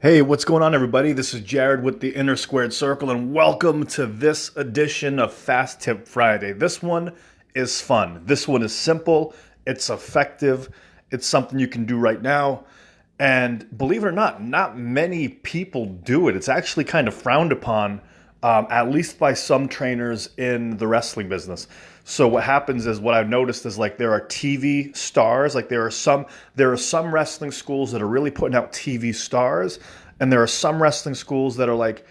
Hey, what's going on, everybody? This is Jared with the Inner Squared Circle, and welcome to this edition of Fast Tip Friday. This one is fun. This one is simple, it's effective, it's something you can do right now. And believe it or not many people do it. It's actually kind of frowned upon, at least by some trainers in the wrestling business. So what happens is what I've noticed is like there are TV stars, like there are some wrestling schools that are really putting out TV stars, and there are some wrestling schools that are like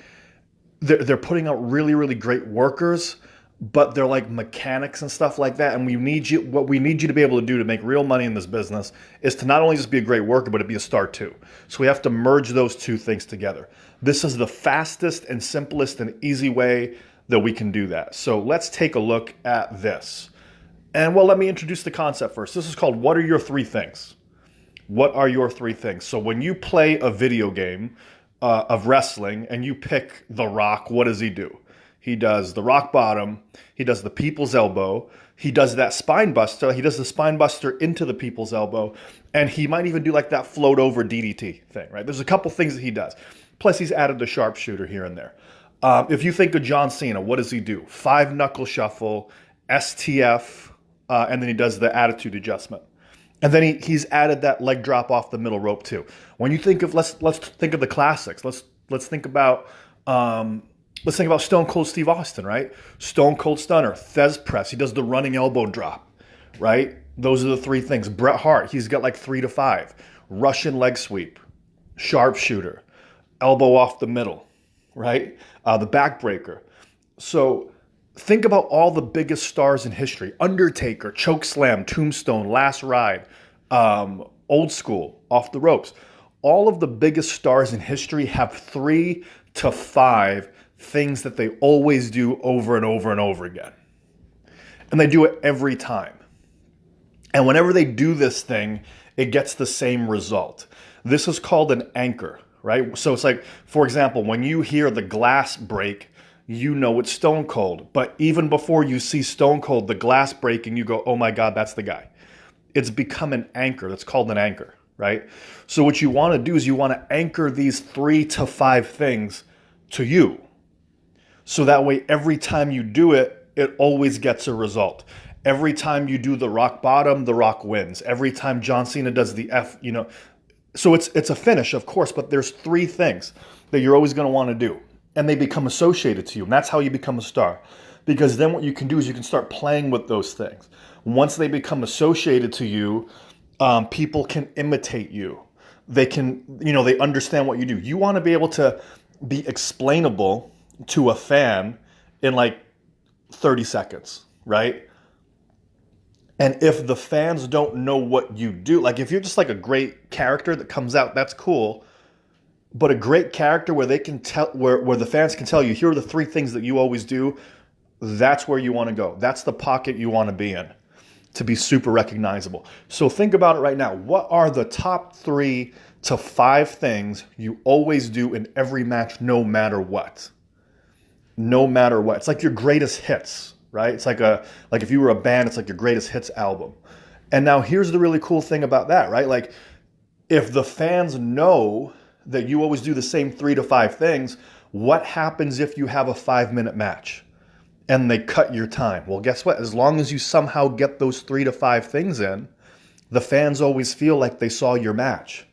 they're putting out really great workers, but they're like mechanics and stuff like that. And what we need you to be able to do to make real money in this business is to not only just be a great worker, but to be a star too. So we have to merge those two things together. This is the fastest and simplest and easy way that we can do that. So let's take a look at this. And well, let me introduce the concept first. This is called What Are Your Three Things? What are your three things? So when you play a video game of wrestling and you pick The Rock, what does he do? He does the rock bottom. He does the people's elbow. He does that spine buster. He does the spine buster into the people's elbow. And he might even do like that float over DDT thing, right? There's a couple things that he does. Plus, he's added the sharpshooter here and there. If you think of John Cena, what does he do? Five knuckle shuffle, STF, and then he does the attitude adjustment. And then he's added that leg drop off the middle rope too. When you think of let's think of the classics. Let's think about Stone Cold Steve Austin, right? Stone Cold Stunner, Thez press. He does the running elbow drop, right? Those are the three things. Bret Hart, he's got like 3 to 5. Russian leg sweep, sharpshooter, elbow off the middle, right? The backbreaker. So think about all the biggest stars in history: Undertaker, choke slam, Tombstone, Last Ride, Old School, Off the Ropes. All of the biggest stars in history have 3 to 5 things that they always do over and over and over again. And they do it every time. And whenever they do this thing, it gets the same result. This is called an anchor, right? So it's like, for example, when you hear the glass break, you know it's Stone Cold. But even before you see Stone Cold, the glass breaking, you go, oh my God, that's the guy. It's become an anchor. That's called an anchor, right? So what you want to do is you want to anchor these 3 to 5 things to you. So that way, every time you do it, it always gets a result. Every time you do the rock bottom, the Rock wins. Every time John Cena does the F. So it's a finish, of course, but there's 3 things that you're always going to want to do. And they become associated to you. And that's how you become a star. Because then what you can do is you can start playing with those things. Once they become associated to you, people can imitate you. They can, they understand what you do. You want to be able to be explainable to a fan in like 30 seconds, right? And if the fans don't know what you do, like if you're just like a great character that comes out, that's cool. But a great character where they can tell, where the fans can tell you, here are the 3 things that you always do, that's where you want to go. That's the pocket you want to be in to be super recognizable. So think about it right now. What are the top 3 to 5 things you always do in every match, no matter what? No matter what. It's like your greatest hits, right? It's like if you were a band, it's like your greatest hits album. And now here's the really cool thing about that, right? Like if the fans know that you always do the same 3 to 5 things, what happens if you have a 5-minute match and they cut your time? Well, guess what? As long as you somehow get those 3 to 5 things in, the fans always feel like they saw your match.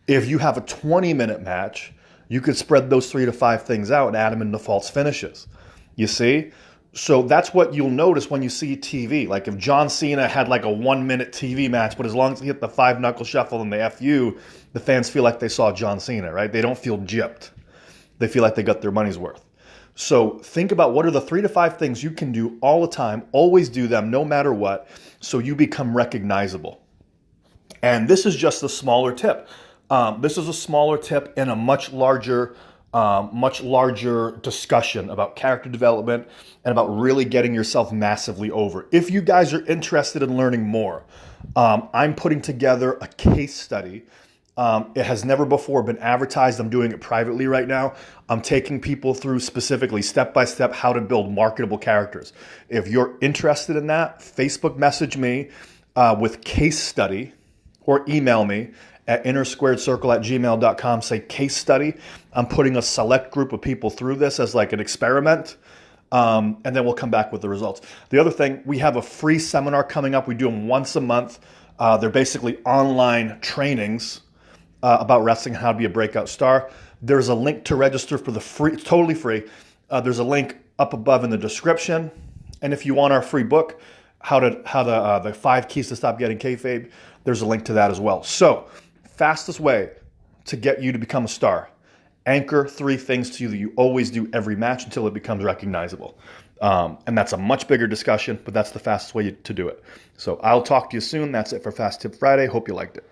If you have a 20-minute match, you could spread those 3 to 5 things out and add them into false finishes. You see? So that's what you'll notice when you see TV. Like if John Cena had like a 1-minute TV match, but as long as he hit the 5 knuckle shuffle and the FU, the fans feel like they saw John Cena, right? They don't feel gypped. They feel like they got their money's worth. So think about what are the 3 to 5 things you can do all the time, always do them no matter what, so you become recognizable. And this is just a smaller tip. This is a smaller tip in a much larger discussion about character development and about really getting yourself massively over. If you guys are interested in learning more, I'm putting together a case study. It has never before been advertised. I'm doing it privately right now. I'm taking people through specifically step-by-step how to build marketable characters. If you're interested in that, Facebook message me with case study or email me, at innersquaredcircle@gmail.com. Say case study. I'm putting a select group of people through this as like an experiment. And then we'll come back with the results. The other thing, we have a free seminar coming up. We do them once a month. They're basically online trainings about wrestling and how to be a breakout star. There's a link to register for the free, it's totally free. There's a link up above in the description. And if you want our free book, the 5 Keys to Stop Getting Kayfabe, there's a link to that as well. So, fastest way to get you to become a star. Anchor 3 things to you that you always do every match until it becomes recognizable. And that's a much bigger discussion, but that's the fastest way to do it. So I'll talk to you soon. That's it for Fast Tip Friday. Hope you liked it.